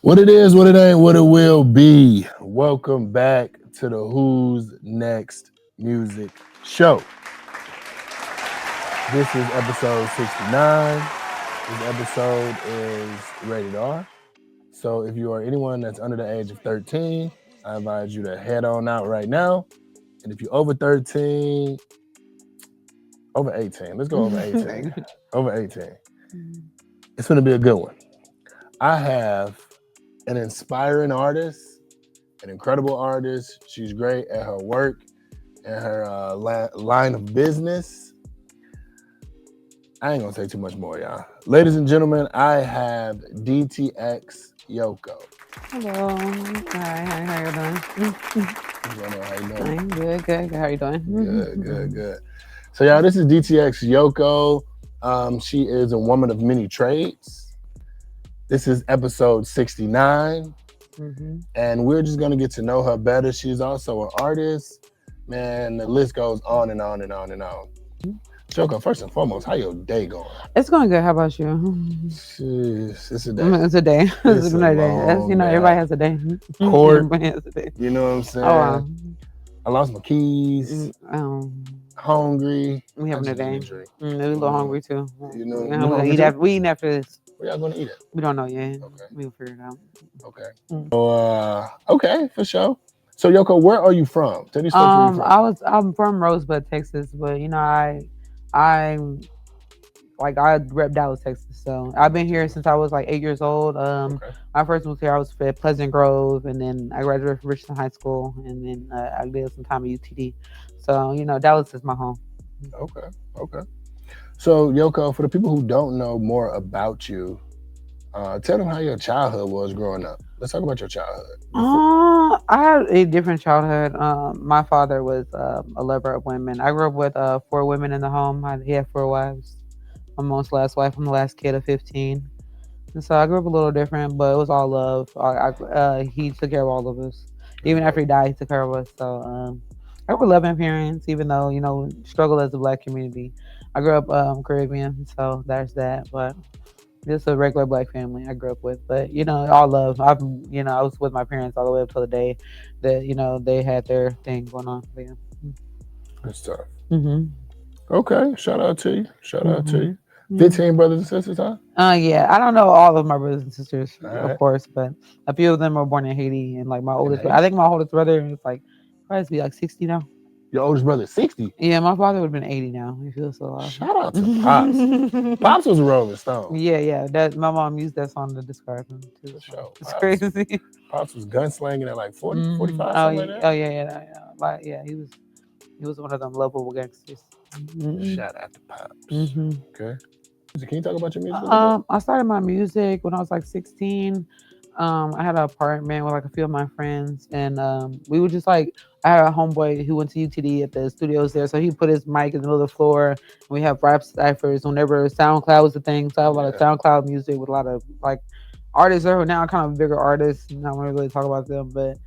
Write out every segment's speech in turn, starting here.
What it is, what it ain't, what it will be. Welcome back to the Who's Next Music Show. This is episode 69. This episode is rated R. So if you are anyone that's under the age of 13, I advise you to head on out right now. And if you're over 13, over 18, let's go over 18. Over 18. It's going to be a good one. I have an inspiring artist, an incredible artist. She's great at her work and her line of business. I ain't gonna say too much more, y'all. Ladies and gentlemen, I have Dtx Yoko. Hello. Hi, how you doing? How you doing? I'm good. How you doing? Good. So, y'all, this is Dtx Yoko. She is a woman of many trades. This is episode 69. And we're just gonna get to know her better. She's also an artist. Man, the list goes on and on and on and on. Yoko, first and foremost, how your day going? It's going good. How about you? Jeez, it's a day. It's a day. It's another day. Everybody has a day. Court. Everybody has a day. You know what I'm saying? Oh, wow. I lost my keys. Hungry. We having a day. We're a little hungry too. You know, we eating after this. Where y'all gonna eat it? We don't know yet. Okay. We'll figure it out. Okay. So, okay, for sure. So, Yoko, where are you from? Tell me where you're from. I'm from Rosebud, Texas, but you know, I rep Dallas, Texas. So I've been here since I was like 8 years old. I first moved here, I was at Pleasant Grove, and then I graduated from Richardson High School, and then I lived some time at UTD. So, you know, Dallas is my home. Okay. So, Yoko, for the people who don't know more about you, tell them how your childhood was growing up. Let's talk about your childhood. I had a different childhood. My father was a lover of women. I grew up with 4 women in the home. He had 4 wives. My mom's last wife. I'm the last kid of 15. And so I grew up a little different, but it was all love. He took care of all of us. Even after he died, he took care of us. So I grew up loving parents, even though, you know, struggle as a Black community. I grew up Caribbean, so there's that. But just a regular Black family I grew up with. But, you know, all love. I was with my parents all the way up till the day that, you know, they had their thing going on. But, yeah. Good stuff. Okay. Shout out to you. 15 brothers and sisters, huh? Yeah. I don't know all of my brothers and sisters, of course, but a few of them were born in Haiti. And like my oldest, I think my oldest brother is like, probably be like 60 now. Your oldest brother is 60? Yeah, my father would have been 80 now. He feels so loud. Shout out to Pops. Pops was a Rolling Stone. Yeah. That my mom used that song to describe him too. Sure. It's crazy. Pops was gunslinging at like 40, 45, something like that. Oh yeah. He was one of them lovable gangsters. Shout out to Pops. Okay. Can you talk about your music? I started my music when I was like 16. I had an apartment with like a few of my friends, and we were just like, I had a homeboy who went to UTD at the studios there, so he put his mic in the middle of the floor, and we have rap ciphers whenever SoundCloud was a thing. So I have a lot of SoundCloud music with a lot of like artists that are now kind of bigger artists. I don't want to really talk about them, but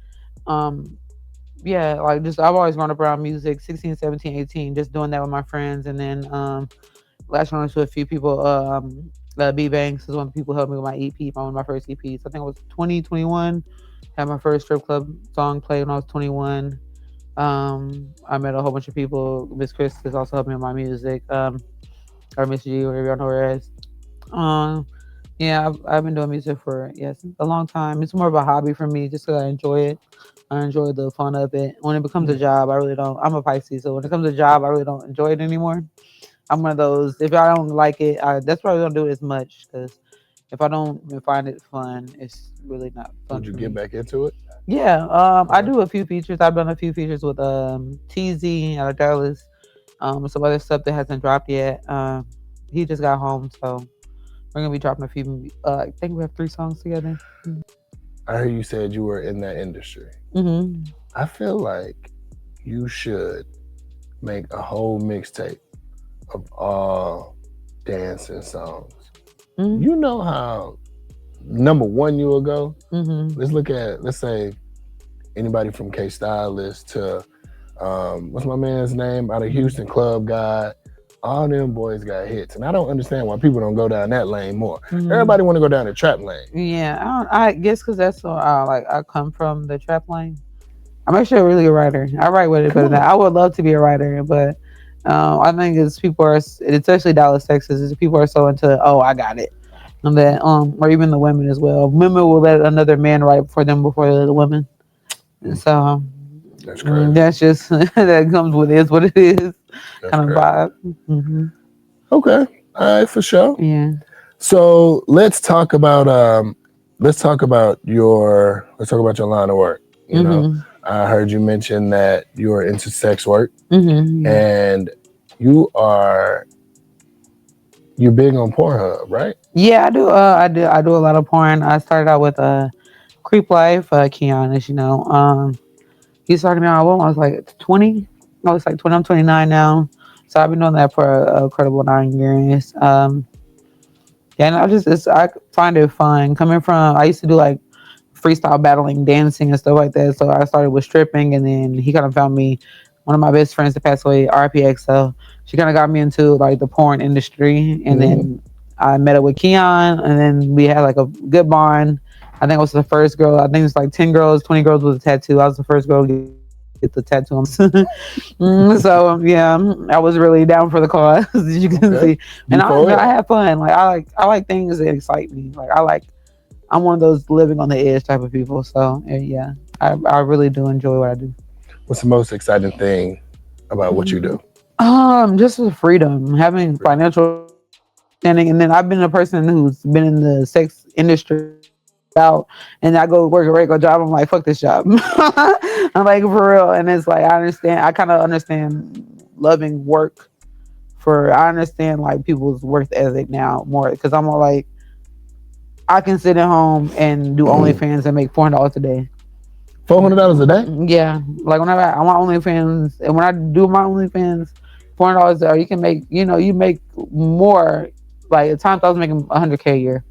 yeah, like just I've always grown up around music, 16, 17, 18, just doing that with my friends, and then latching on to a few people. B Banks is one of the people who helped me with my EP, one of my first EPs. I think it was 2021. Had my first strip club song played when I was 21. I met a whole bunch of people. Miss Chris has also helped me with my music. Or Miss G, whatever y'all know her as. Yeah, I've been doing music for a long time. It's more of a hobby for me, just because I enjoy it. I enjoy the fun of it. When it becomes a job, I really don't. I'm a Pisces, so when it comes to a job, I really don't enjoy it anymore. I'm one of those. If I don't like it, that's why I don't do it as much. Because if I don't find it fun, it's really not fun. Would you get back into it? Yeah. I do a few features. I've done a few features with TZ out of Dallas. Some other stuff that hasn't dropped yet. He just got home, so we're gonna be dropping a few. I think we have 3 songs together. I heard you said you were in that industry. I feel like you should make a whole mixtape of all dancing songs. You know how number 1 you will go? Let's say anybody from K-Stylist to what's my man's name out of Houston, Club God, all them boys got hits, and I don't understand why people don't go down that lane more. Hmm. Everybody want to go down the trap lane. Yeah, I guess because that's so, like I come from the trap lane. I'm actually really a writer. I write with it Come better than on. I would love to be a writer, but I think it's people are, especially Dallas, Texas, is people are so into, oh, I got it, and that or even the women as well. Women will let another man write for them before the women. Mm, So that's crazy. that's just that comes with it is what it is That's kind of crazy. vibe. Hmm. Okay. All right, for sure. Yeah. So let's talk about your line of work. You know, Hmm. I heard you mention that you're into sex work Hmm. and you are you're big on Pornhub, right? Yeah, I do. I do a lot of porn. I started out with Creep Life, Keon, as you know. He started me out when I was like 20. I was like 20. I'm 29 now. So I've been doing that for a incredible 9 years. Yeah, and I find it fun. Coming from, I used to do like freestyle battling, dancing, and stuff like that. So I started with stripping, and then he kind of found me. One of my best friends that passed away, RPX. So she kind of got me into like the porn industry, and Mm-hmm. then I met up with Keon, and then we had like a good bond. I think I was the first girl. I think it's like 10 girls, 20 girls with a tattoo. I was the first girl to get the tattoo on my chest. So yeah, I was really down for the cause, as you can Okay. see. And Be for I real. have fun. Like I like things that excite me. I'm one of those living on the edge type of people. So yeah, I really do enjoy what I do. What's the most exciting thing about what you do? Just the freedom, having financial standing, and then I've been a person who's been in the sex industry out, and I go work a regular job. I'm like, fuck this job. I'm like for real, and it's like I understand. I kind of understand loving work. I understand like people's work ethic now more because I'm all like I can sit at home and do OnlyFans and make $400 a day. $400 a day? Yeah, like whenever I want OnlyFans, and when I do my OnlyFans, $400 there, you can make, you make more. Like at times I was making 100K a year.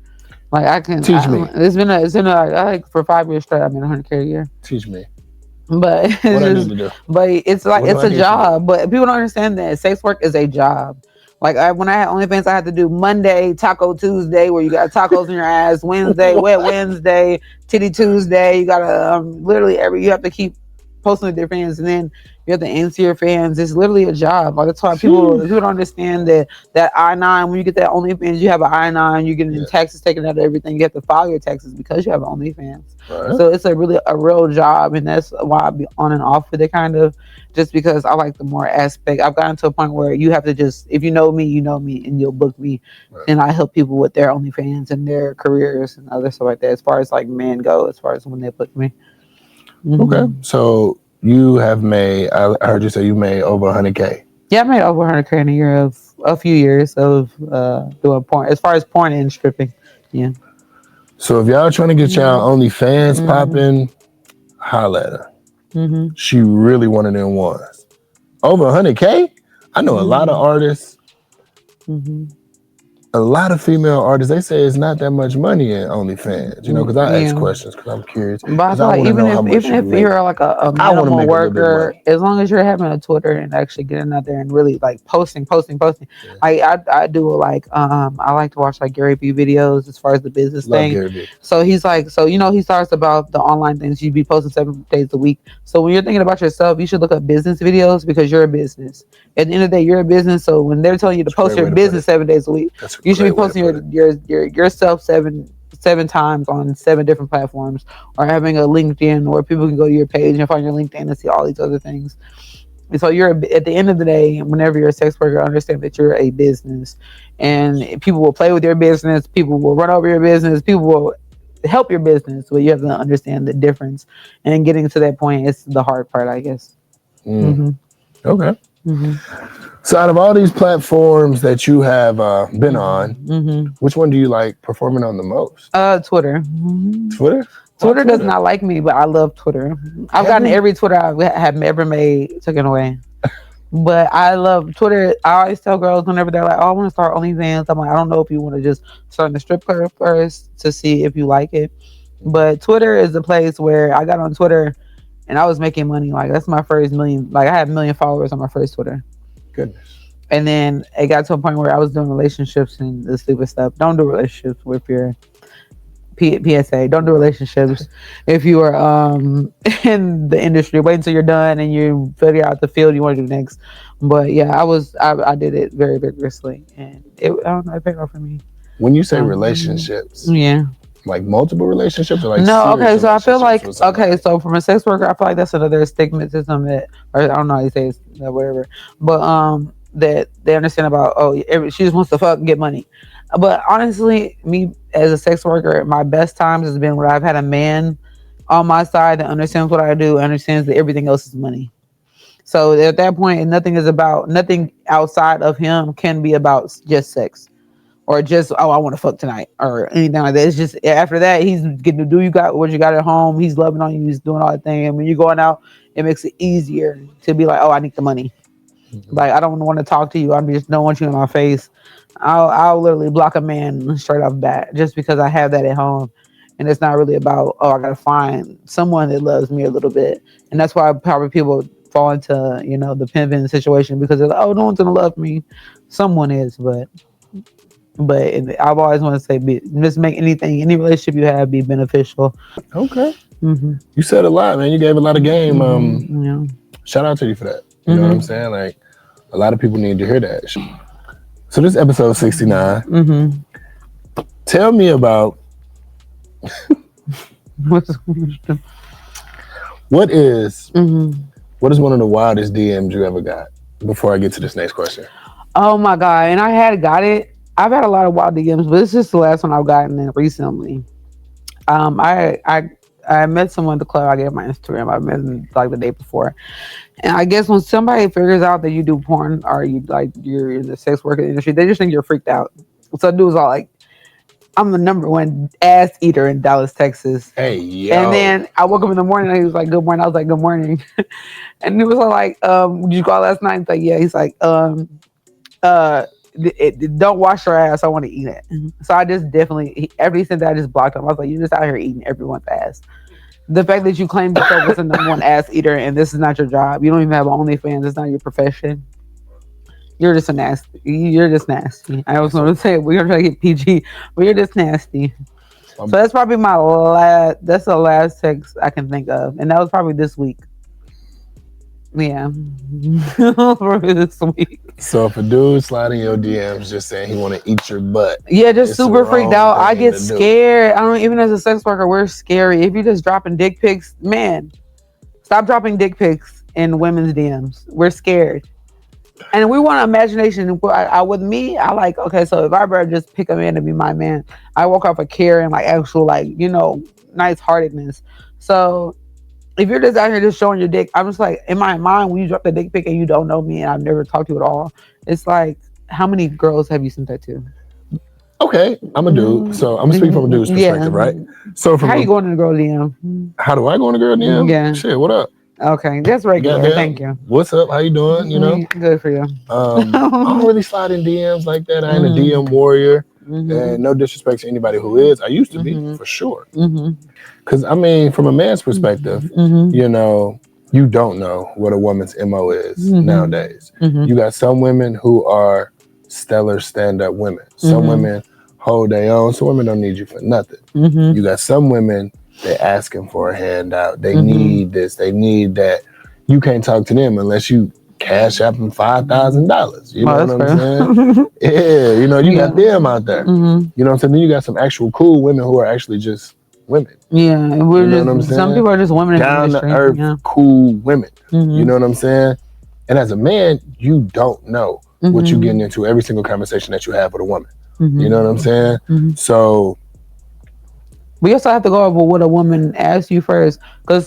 Like Teach me. it's been I like for 5 years straight, I made 100K a year. Teach me. But it's What I need just, to do. but it's like What do it's I a need to do? job. But people don't understand that sex work is a job. Like when I had OnlyFans, I had to do Monday Taco Tuesday, where you got tacos in your ass. Wednesday Wet What? Wednesday, Titty Tuesday. You gotta literally you have to keep posting with their fans, and then you have to answer your fans. It's literally a job. Like that's why Phew. people don't understand that I-9. When you get that OnlyFans, you have an I-9. You're getting Yeah. taxes taken out of everything. You have to file your taxes because you have OnlyFans. All right. So it's a real job, and that's why I be on and off with it, kind of, just because I like the more aspect. I've gotten to a point where you have to just, if you know me, and you'll book me, Right. and I help people with their OnlyFans and their careers and other stuff like that. As far as like men go, as far as when they book me. Okay. Hmm. So you have made, I heard you say you made over 100K. Yeah, I made over 100K in a year of a few years of doing porn. As far as porn and stripping, yeah. So if y'all trying to get y'all OnlyFans Hmm. popping, holla at her. Hmm. She really one of them ones. Over 100K? I know a lot of Hmm. artists, Hmm. a lot of female artists, they say it's not that much money in OnlyFans, because I ask Yeah. questions because I'm curious, But I because feel I like want to know how much even you if can make. you're like a I want to minimal make a little bit of worker, money. as long as you're having a Twitter and actually getting out there and really like posting. Yeah. I do like I like to watch like Gary Vee videos as far as the business Love thing. Gary Vee. So he's like, so he starts about the online things you be posting 7 days a week. So when you're thinking about yourself, you should look up business videos because you're a business. At the end of the day, you're a business. So when they're telling you to That's a post great your way to put it. business 7 days a week, That's a you should be great way to posting put it. yourself seven times on 7 different platforms, or having a LinkedIn where people can go to your page and find your LinkedIn and see all these other things. And so at the end of the day, whenever you're a sex worker, understand that you're a business, and people will play with your business, people will run over your business, people will help your business, but you have to understand the difference. And getting to that point is the hard part, I guess. Mm, Hmm. okay. Hmm. So out of all these platforms that you have been on, Hmm. which one do you like performing on the most? Twitter. Hmm. Twitter? Why Twitter does Twitter? not like me, but I love Twitter. I've gotten Ever? every Twitter I have ever made taken away. But I love Twitter. I always tell girls whenever they're like, "Oh, I want to start OnlyFans." I'm like, "I don't know if you want to just start in the strip club first to see if you like it." But Twitter is the place where I got on Twitter and I was making money. Like that's my first million. Like I had 1 million followers on my first Twitter. Goodness. And then it got to a point where I was doing relationships and the stupid stuff. Don't do relationships with your PSA. Don't do relationships if you are in the industry. Wait until you're done and you figure out the field you want to do next. But yeah, I did it very vigorously, and I don't know, it paid off for me. When you say relationships, Yeah. like multiple relationships or like No, serious okay, so I feel relationships like with okay, somebody? so from a sex worker, I feel like that's another stigmatism that, or I don't know how you say it, whatever, but that they understand about, oh, she just wants to fuck and get money. But honestly, me as a sex worker, my best times has been when I've had a man on my side that understands what I do, understands that everything else is money. So at that point, nothing outside of him can be about just sex or just, oh, I want to fuck tonight or anything like that. It's just after that he's getting to do you got what you got at home. He's loving on you. He's doing all that thing. And when you're going out, it makes it easier to be like, oh, I need the money. Mhm. Like I don't want to talk to you. I just don't want you in my face. I'll literally block a man straight off bat just because I have that at home. And it's not really about, oh, I gotta find someone that loves me a little bit. And that's why probably people fall into, the pimping situation because they're like, oh, no one's gonna love me. Someone is, but I've always want to say, just make any relationship you have be beneficial. Okay. Hmm. You said a lot, man. You gave a lot of game. Yeah. Shout out to you for that. You know what I'm saying? Like, a lot of people need to hear that. So this is episode 69. Mm-hmm. Tell me about what is what is one of the wildest DMs you ever got? Before I get to this next question. Oh my god! And I had got it. I've had a lot of wild DMs, but it's just the last one I've gotten in recently. I met someone at the club. I gave my Instagram. I met them like the day before, and I guess when somebody figures out that you do porn or you're in the sex worker industry, they just think you're freaked out. So dude was all like, "I'm the number one ass eater in Dallas, Texas." Hey, And yo. then I woke up in the morning and he was like, "Good morning." I was like, "Good morning." And he was all like, "Did you go out last night?" He's like, "Yeah." He's like, don't wash your ass. I want to eat it." So I just definitely, after he said that, I just blocked him. I was like, "You're just out here eating everyone's ass." The fact that you claim yourself as the number one ass eater and this is not your job, you don't even have OnlyFans, it's not your profession. You're just a nasty. You're just nasty. I was going to say we're gonna try to get PG, but you're just nasty. So that's probably my last. That's the last text I can think of, and that was probably this week. Yeah, probably this week. So if a dude sliding your DMs just saying he want to eat your butt, Yeah, just it's the super freaked wrong out. I thing get to do. scared. I don't even as a sex worker, we're scary. If you're just dropping dick pics, man, stop dropping dick pics in women's DMs. We're scared. And we want imagination. With me, I like, okay, so if I ever just pick a man to be my man, I walk off a care and like actual, like, nice heartedness. So if you're just out here just showing your dick, I'm just like, in my mind, when you drop the dick pic and you don't know me and I've never talked to you at all, it's like, how many girls have you sent that to? Okay, I'm a dude, so I'm gonna speak from a dude's perspective, right? So How you going in the girl DM? how do I go in the girl DM? Yeah. Shit, what up? Okay, that's regular. Goddamn, Thank you. what's up? How you doing? You know, Good for you. I don't really slide in DMs like that. I ain't a DM warrior, and no disrespect to anybody who is. I used to be for sure. Because I mean, from a man's perspective, you don't know what a woman's MO is nowadays. You got some women who are stellar stand-up women. Some women hold their own. Some women don't need you for nothing. You got some women, they asking for a handout. They need this. They need that. You can't talk to them unless you cash up them $5,000. You know what I'm saying? Yeah, you got them out there. You know what I'm saying? Then you got some actual cool women who are actually just women. Yeah, some people are just women down to earth, cool women. You know what I'm saying? And as a man, you don't know what you're getting into every single conversation that you have with a woman. You know what I'm saying? So we also have to go over what a woman asks you first, because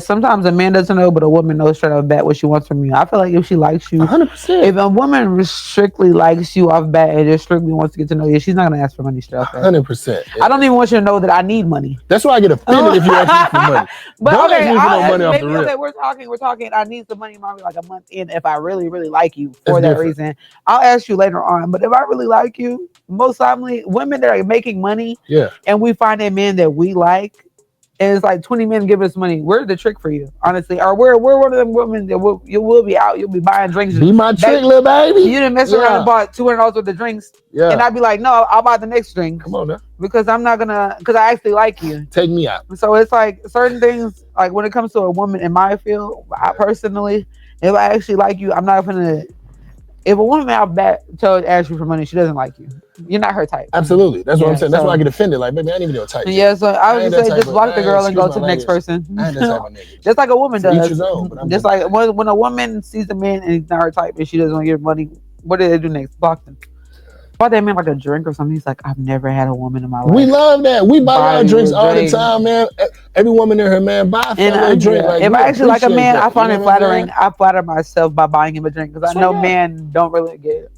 sometimes a man doesn't know, but a woman knows straight off bat what she wants from you. I feel like if she likes you, 100%. If a woman strictly likes you off bat and just strictly wants to get to know you, she's not gonna ask for money straight off bat. 100%. I don't even want you to know that I need money. That's why I get offended if you ask me for money. But don't okay, ask me for no money off the rip. Okay, we're talking. I need the money maybe like a month in if I really, really like you for that reason. I'll ask you later on. But if I really like you, most likely women that are making money, yeah, and we find a man that we like, and it's like 20 men giving us money. Where's the trick for you, honestly? Or we're one of them women that you will be out, you'll be buying drinks. Be my trick, little baby. You didn't mess around and bought $200 worth of drinks. Yeah. And I'd be like, no, I'll buy the next drink. Come on now. Because I'm not gonna, because I actually like you. Take me out. So it's like certain things, like when it comes to a woman in my field, I personally, if I actually like you, I'm not gonna. If a woman out back asks you for money, she doesn't like you. You're not her type. Absolutely. That's what I'm saying. That's why I get offended. Like, baby, I ain't even your type. Yeah, so I would just say, just block the girl and go to the next person. I ain't that type of nigga. Just like a woman does. Each his own, but just like when a woman sees a man and he's not her type and she doesn't want to give money, what do they do next? Block them. Bought that man like a drink or something. He's like, I've never had a woman in my life. We love that. We buy our drinks all the time, man. Every woman in her man buy a drink. Like, if I actually like a man, I find it flattering. I flatter myself by buying him a drink because I know men don't really get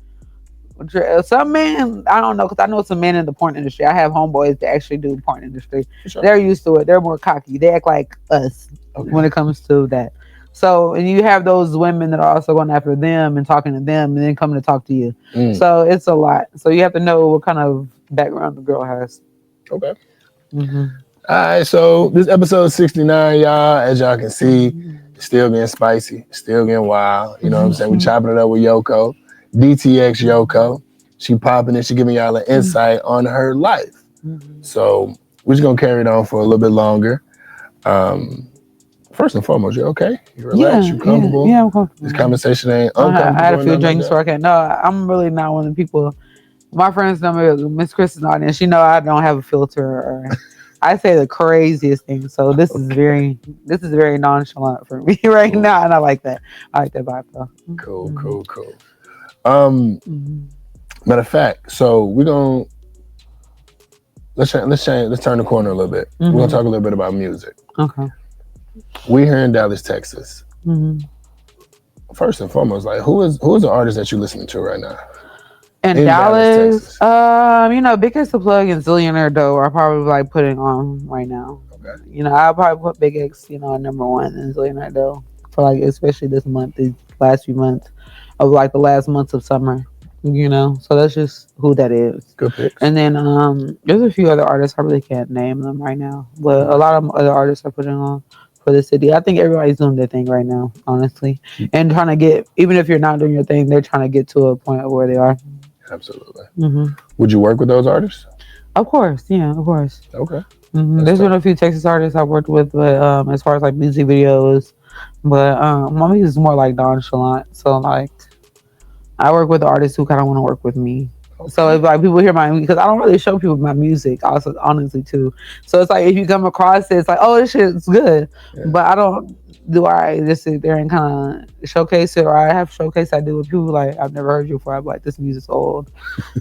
it. Some men, I don't know, because I know some men in the porn industry. I have homeboys that actually do porn industry. Sure. They're used to it. They're more cocky. They act like us when it comes to that. So, and you have those women that are also going after them and talking to them and then coming to talk to you. So it's a lot. So you have to know what kind of background the girl has. Okay. Mm-hmm. All right. So this episode 69, y'all, as y'all can see, it's still getting spicy. It's still getting wild. You know what I'm saying? We're chopping it up with Yoko. Dtx Yoko. She popping it. She giving y'all an insight on her life. So we're just going to carry it on for a little bit longer. First and foremost, you okay? You relaxed? You comfortable? Yeah, I'm comfortable. This conversation ain't uncomfortable. I had a few drinks before I came. No, I'm really not one of the people. My friends know me. Miss Chris is not, and she know I don't have a filter. Or I say the craziest things. So this is very nonchalant for me right now, and I like that. I like that vibe though. Cool. Matter of fact, so we're gonna let's turn the corner a little bit. We're gonna talk a little bit about music. Okay. We here in Dallas, Texas. First and foremost, like who is the artist that you're listening to right now? In Dallas, Biggest the Plug and Zillionaire Doe are probably like putting on right now. Okay. I'll probably put Big X, at number one and Zillionaire Doe for like especially this month, these last few months of like the last months of summer. So that's just who that is. Good picks. And then there's a few other artists, I really can't name them right now, but a lot of other artists are putting on for the city. I think everybody's doing their thing right now, honestly, and trying to get, even if you're not doing your thing, they're trying to get to a point of where they are. Absolutely. Would you work with those artists? Of course, yeah, of course. Okay. There's been a few Texas artists I worked with, but as far as like music videos, but my music is more like nonchalant, so like I work with artists who kind of want to work with me. Okay. So if like people hear because I don't really show people my music, also honestly too. So it's like if you come across it, it's like, oh, this shit's good, but I don't. Do I just sit there and kind of showcase it, or I have showcase I do with people like I've never heard you before. I'm like, this music's old,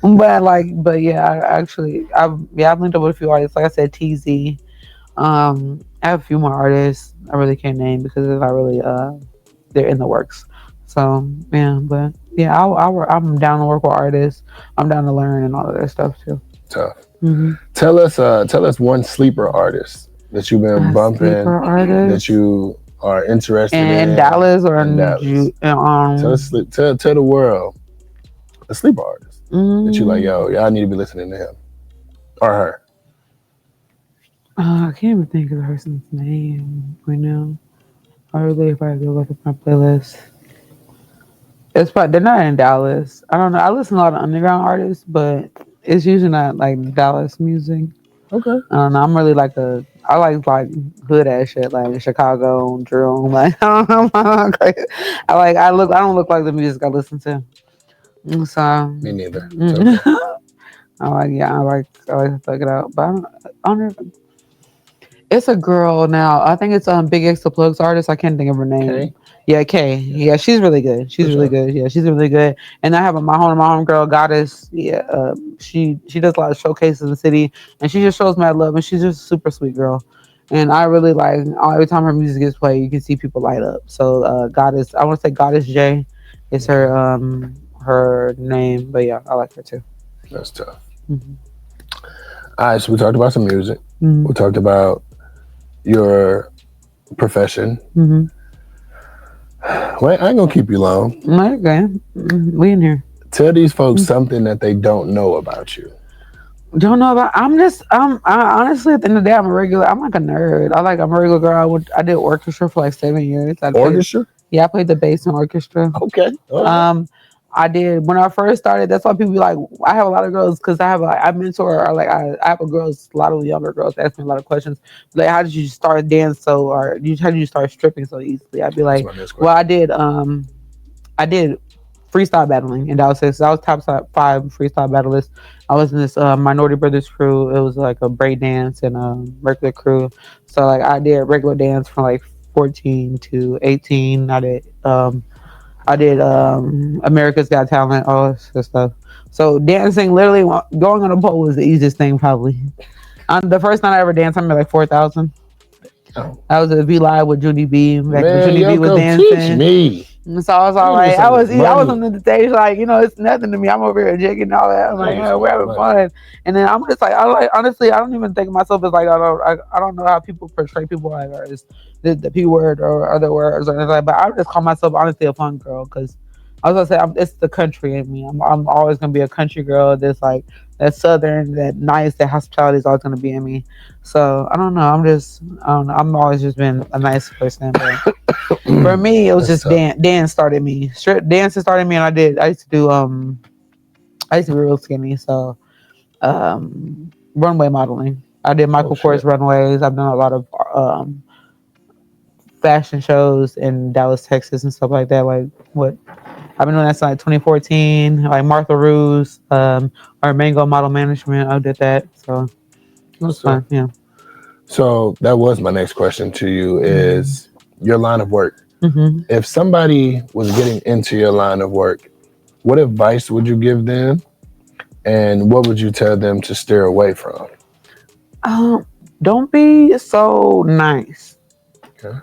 but yeah, I've linked up with a few artists. Like I said, TZ. I have a few more artists I really can't name because if I really they're in the works. So yeah, but yeah, I'm down to work with artists. I'm down to learn and all of that stuff too. Tough. Tell us one sleeper artist that you've been bumping that you are interested in Dallas or in Dallas. Tell the world a sleeper artist that you like, y'all need to be listening to him or her. I can't even think of the person's name right now. I really probably go look at my playlist. It's probably they're not in Dallas. I don't know. I listen to a lot of underground artists, but it's usually not like Dallas music. Okay. I don't know. I'm really I like hood ass shit like Chicago drill. Like I don't know. I don't look like the music I listen to. So me neither. Okay. I like to thug it out, but I don't. It's a girl now. I think it's Big X the Plug's artist. I can't think of her name. Okay. Yeah, Kay. Yeah, she's really good. She's really good. Yeah, she's really good. And I have my home girl, Goddess. Yeah, she does a lot of showcases in the city, and she just shows mad love, and she's just a super sweet girl. And I really like every time her music gets played, you can see people light up. So Goddess, I want to say Goddess J is her name, but yeah, I like her too. That's tough. All right, so we talked about some music. We talked about your profession. Well, I ain't gonna keep you long. Okay, we in here. Tell these folks something that they don't know about you. Don't know about. Honestly at the end of the day, I'm a regular. I'm like a nerd. I'm a regular girl. I did orchestra for like 7 years. I played. Orchestra? Yeah, I played the bass in orchestra. Okay. All right. Um, I did when I first started. That's why people be like, I have a lot of girls because I mentor or I have a girls, a lot of younger girls ask me a lot of questions. Like, how did you start dance how did you start stripping so easily? I'd be That's like, my next well, question. I did freestyle battling in Dallas, Texas. I was top 5 freestyle battlist. I was in this Minority Brothers crew. It was like a break dance and a regular crew. So like I did regular dance from like 14 to 18. I did America's Got Talent, all this good stuff. So dancing, literally going on a pole was the easiest thing probably. The first night I ever danced, I made like 4,000. Oh, I was at V Live with Junie B back when man, Junie B was Yoko, teach dancing. me. And so I was all I need like, some of this I was money. on the stage like, it's nothing to me. I'm over here jigging and all that. I'm I like, need yeah, some of we're this having money. fun. And then I'm just like, honestly, I don't even think of myself as like, I don't know how people portray people like or as the P word or other words or anything like. But I just call myself honestly a fun girl because I was gonna say it's the country in me. I'm always gonna be a country girl. That's like that southern, that nice, that hospitality is always gonna be in me. So I don't know. I don't know. I'm always just been a nice person, but for me, it was That's just tough. dance started me. Strip dancing started me, and I used to do I used to be real skinny, so runway modeling. I did Oh Michael Kors shit. runways. I've done a lot of fashion shows in Dallas, Texas, and stuff like that. Like what I've been doing that since like 2014. Like Martha Ruse, or Mango Model Management. I did that, so it was Okay. fun. Yeah. So that was my next question to you Mm-hmm. is your line of work. Mm-hmm. If somebody was getting into your line of work, what advice would you give them? And what would you tell them to steer away from? Don't be so nice. Okay.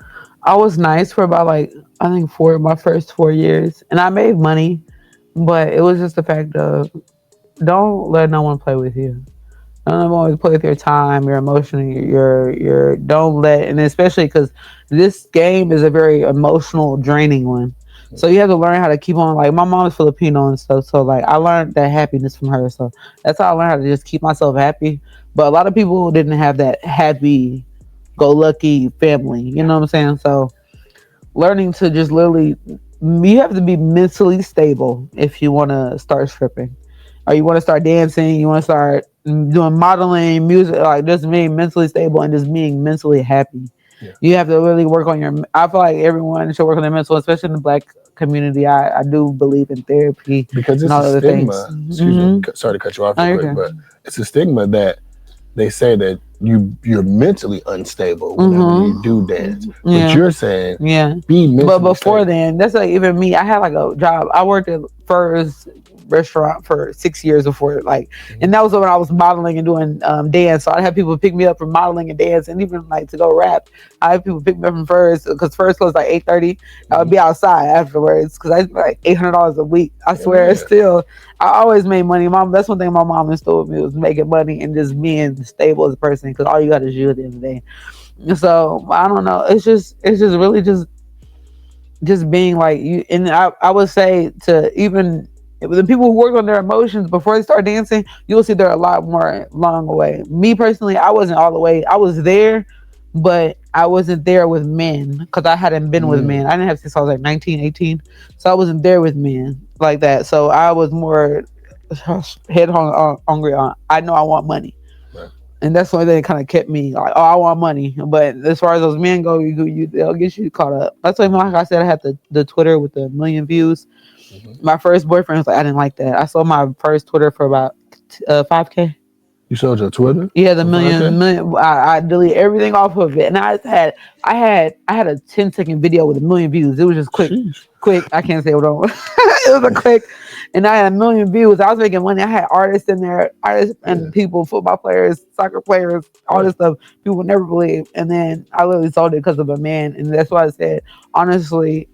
I was nice for about like I think my first 4 years, and I made money, but it was just the fact of don't let no one play with you. Don't let no one play with your time, your emotion, your. Don't let, and especially because this game is a very emotional, draining one. So you have to learn how to keep on. Like my mom is Filipino and stuff, so like I learned that happiness from her. So that's how I learned how to just keep myself happy. But a lot of people didn't have that happy go lucky family. You know what I'm saying? So learning to just literally, you have to be mentally stable if you want to start stripping, or you want to start dancing, you want to start doing modeling, music, like just being mentally stable and just being mentally happy. Yeah. You have to really work on your. I feel like everyone should work on their mental, especially in the black community. I do believe in therapy Because and it's a all other things. stigma, excuse me, Mm-hmm. sorry to cut you off Oh, real you're quick, good. but it's a stigma that they say that you're mentally unstable whenever you do dance. Mm-hmm. But Yeah. you're saying Yeah. be But mentally before stable. then, that's like even me. I had like a job. I worked at Fur's restaurant for 6 years before, like, Mhm. and that was when I was modeling and doing dance. So I had people pick me up for modeling and dance, and even like to go rap. I had people pick me up from Fur's because Fur's closed like 8:30. I would Mhm. be outside afterwards because I spent like $800 a week. I Hell swear, yeah. still, I always made money. Mom, that's one thing my mom instilled with me was making money and just being stable as a person because all you got is you at the end of the day. So I don't know. It's just really just being like you. And I would say to even the people who work on their emotions before they start dancing, you'll see they're a lot more long away. Me personally, I wasn't all the way. I was there, but I wasn't there with men because I hadn't been with men. Mm, I didn't have since I was like 19, 18. So I wasn't there with men like that. So I was more head hungry on. I know I want money. right. And that's the only thing that kind of kept me like, oh, I want money. But as far as those men go, they'll get you caught up. That's why, like I said, I had the Twitter with the million views. Mhm. My first boyfriend was like, I didn't like that. I sold my first Twitter for about 5K. You sold your Twitter Yeah, the for 5K? million. I deleted everything off of it, and I had a 10-second video with a million views. It was just quick, Sheesh. quick. I can't say what on. It was a quick, and I had a million views. I was making money. I had artists in there, artists Yeah, and people, football players, soccer players, all yeah. this stuff. People would never believe. And then I literally sold it because of a man, and that's why I said honestly.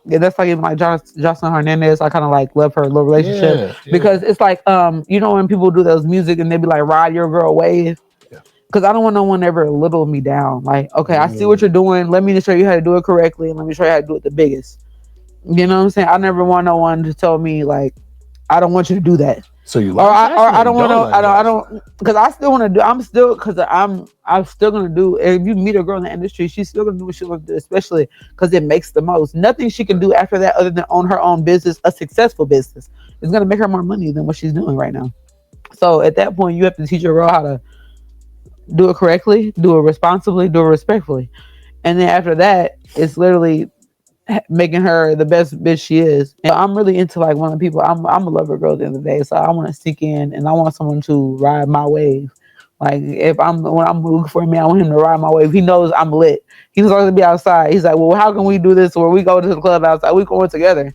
Yeah, that's like even like Jocelyn Hernandez. I kind of like love her little relationship Yeah, because yeah, it's like when people do those music and they be like ride your girl wave, yeah. because I don't want no one ever little me down. Like, okay, I see what Mm, you're doing. Let me show you how to do it correctly, and let me show you how to do it the biggest. You know what I'm saying? I never want no one to tell me like I don't want you to do that. So you Or like I Jocelyn? don't want Don't to. like I Jocelyn? don't because I still want to do. I'm still gonna do. If you meet a girl in the industry, she's still gonna do what she wants to do, especially because it makes the most. Nothing she can do after that other than own her own business, a successful business, is gonna make her more money than what she's doing right now. So at that point, you have to teach your girl how to do it correctly, do it responsibly, do it respectfully, and then after that, it's literally making her the best bitch she is. And I'm really into like one of the people. I'm a lover girl at the end of the day, so I want to sneak in and I want someone to ride my wave. Like if I'm when I'm looking for me, I want him to ride my wave. He knows I'm lit. He's always to be outside. He's like, well, how can we do this where we go to the club outside? We going together,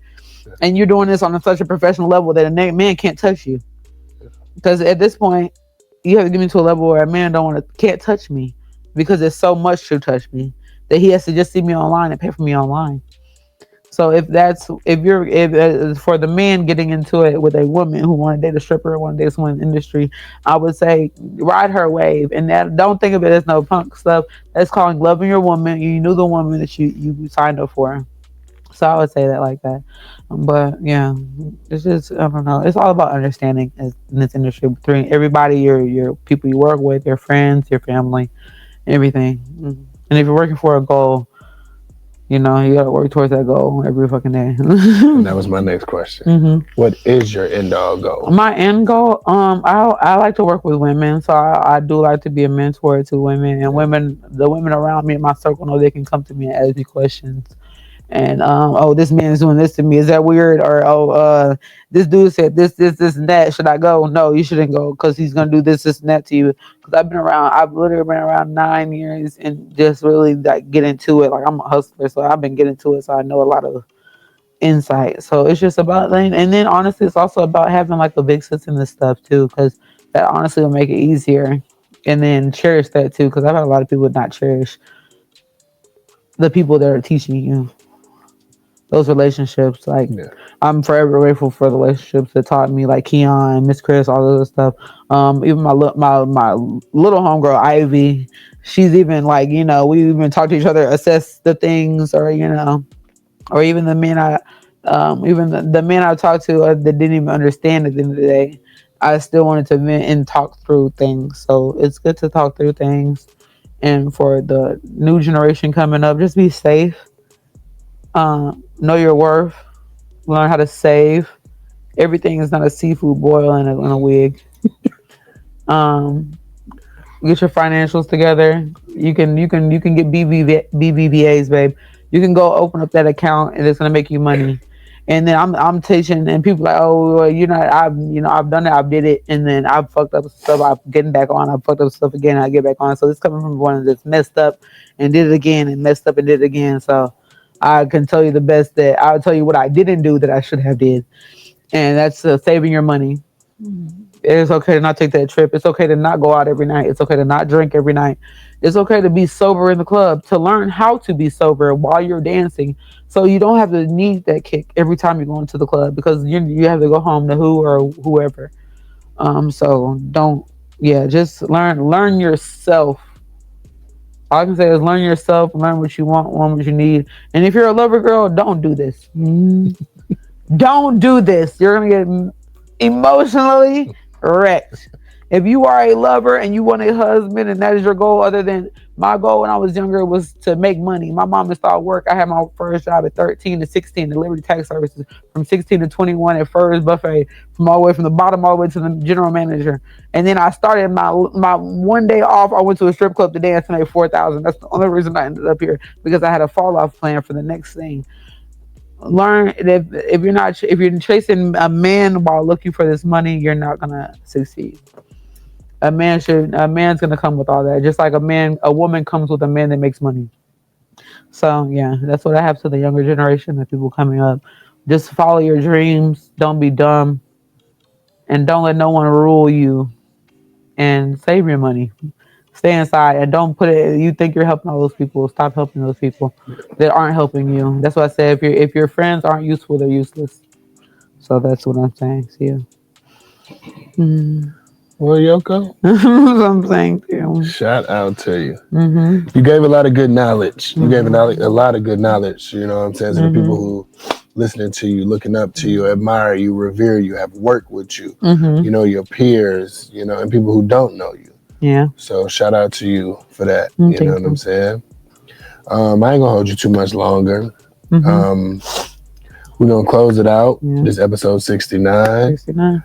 and you're doing this on such a professional level that a man can't touch you. Because at this point, you have to get me to a level where a man don't want to can't touch me because there's so much to touch me that he has to just see me online and pay for me online. So if for the man getting into it with a woman who want to date a stripper, want to date someone in the industry, I would say ride her wave and that don't think of it as no punk stuff. That's calling loving your woman. You knew the woman that you signed up for. So I would say that like that. But yeah, it's just I don't know. It's all about understanding in this industry between everybody, your people you work with, your friends, your family, everything. And if you're working for a goal, you gotta work towards that goal every fucking day. And that was my next question. What is your end all goal? My end goal, I like to work with women, so I do like to be a mentor to women, and the women around me in my circle know they can come to me and ask me questions. And oh, this man is doing this to me. Is that weird? Or oh, this dude said this, and that. Should I go? No, you shouldn't go because he's gonna do this, and that to you. Because I've literally been around 9 years and just really like get into it. Like I'm a hustler, so I've been getting to it, so I know a lot of insight. So it's just about and then honestly, it's also about having like a big sense in this stuff too, because that honestly will make it easier. And then cherish that too, because I've had a lot of people not cherish the people that are teaching you those relationships. Like Yeah. I'm forever grateful for the relationships that taught me, like Keon, Miss Chris, all of this stuff. Even my little homegirl Ivy, she's even like we even talk to each other, assess the things, or even the men even the men I talked to that didn't even understand at the end of the day. I still wanted to vent and talk through things. So it's good to talk through things. And for the new generation coming up, just be safe. Know your worth. Learn how to save. Everything is not a seafood boil in a wig. Um, get your financials together. You can get BBVAs, babe. You can go open up that account and it's gonna make you money. And then I'm teaching and people like, oh, well, I've done it, I've did it, and then I've fucked up stuff. I'm getting back on. I've fucked up stuff again. I get back on. So it's coming from one that's messed up and did it again and messed up and did it again. So I can tell you the best that I'll tell you what I didn't do that I should have did, and that's saving your money. It's okay to not take that trip. It's okay to not go out every night. It's okay to not drink every night. It's okay to be sober in the club, to learn how to be sober while you're dancing. So you don't have to need that kick every time you go into the club because you have to go home to who or whoever. So don't, yeah, just learn yourself. All I can say is learn yourself, learn what you want, learn what you need. And if you're a lover girl, don't do this. Don't do this. You're going to get emotionally wrecked. If you are a lover and you want a husband and that is your goal, other than my goal when I was younger was to make money. My mom installed work. I had my first job at 13 to 16 at Liberty Tax Services, from 16 to 21 at Fur's Buffet, from all the way from the bottom all the way to the general manager. And then I started my one day off. I went to a strip club to dance and made 4,000. That's the only reason I ended up here, because I had a fall off plan for the next thing. Learn if you're chasing a man while looking for this money, you're not gonna succeed. A man's gonna come with all that, just like a woman comes with a man that makes money. So yeah, that's what I have to the younger generation, the people coming up. Just follow your dreams, don't be dumb, and don't let no one rule you, and save your money. Stay inside and don't put it. You think you're helping all those people? Stop helping those people that aren't helping you. That's why I say if your friends aren't useful, they're useless. So that's what I'm saying. See you. Well, Yoko, That's what I'm saying to you. shout out to you. Mm-hmm. You gave a lot of good knowledge. You gave a lot of good knowledge, you know what I'm saying, to the people who listening to you, looking up to you, admire you, revere you, have worked with you, Mm-hmm. you know, your peers, you know, and people who don't know you. Yeah. So shout out to you for that. Mm, You know what I'm saying? I ain't gonna hold you too much longer. Mm-hmm. We're gonna close it out. Yeah. This episode 69. 69.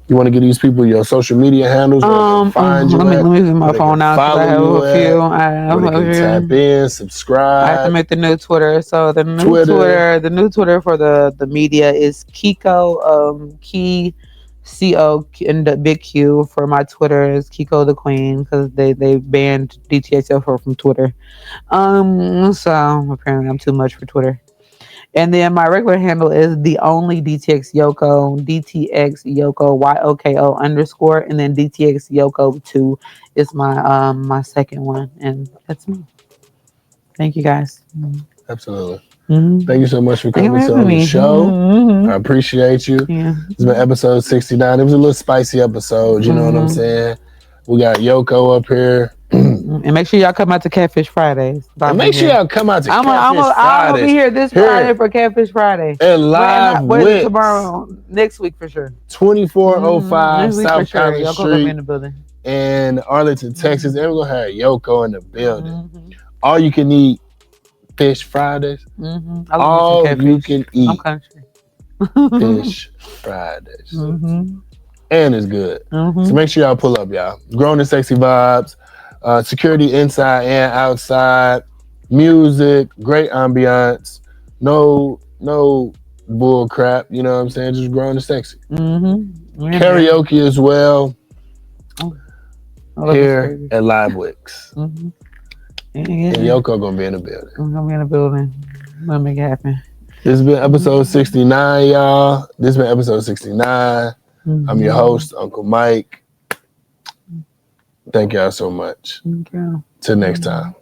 You want to give these people your social media handles where they can find you let me at, let me do my where they can phone out because I follow have you a few. at, I where have they can tap here. in, I have to subscribe, make the new Twitter. So Twitter. The new Twitter for the media is Kiko Key CO and the big Q. For my Twitter is Kiko the Queen because they banned Dtx Yoko from Twitter. So apparently I'm too much for Twitter. And then my regular handle is the only DTX Yoko, DTX Yoko, YOKO underscore, and then DTX Yoko 2 is my second one. And that's me. Thank you guys. Absolutely. Mm-hmm. Thank you so much for Thank you for coming having on the me. show. Mm-hmm. I appreciate you. Yeah. It's been episode 69. It was a little spicy episode, you know what I'm saying? We got Yoko up here. And make sure y'all come out to Catfish Fridays. And I'll be make sure here. y'all come out to I'm Catfish gonna be Fridays here this Friday here for Catfish Friday. at Live What is it Wicks, tomorrow? Next week for sure. 2405 Next week for South sure. College Yoko gonna be in Street the building. in Arlington, Texas. And we're going to have Yoko in the building. Mm-hmm. All you can eat Fish Fridays. Mm-hmm. All you can I'm eat country. Fish Fridays. Mm-hmm. And it's good. Mm-hmm. So make sure y'all pull up, y'all. Grown and sexy vibes, security inside and outside, music, great ambiance, no bull crap. You know what I'm saying? Just grown and sexy. Mm-hmm. Yeah, Karaoke as well. Oh, Here at Live Wicks. Mm-hmm. Yeah. And Yoko gonna be in the building. I'm gonna be in the building. Let me make it happen. This has been episode 69, y'all. This has been episode 69. I'm your host, Uncle Mike. Thank y'all so much. Thank you. Till next time.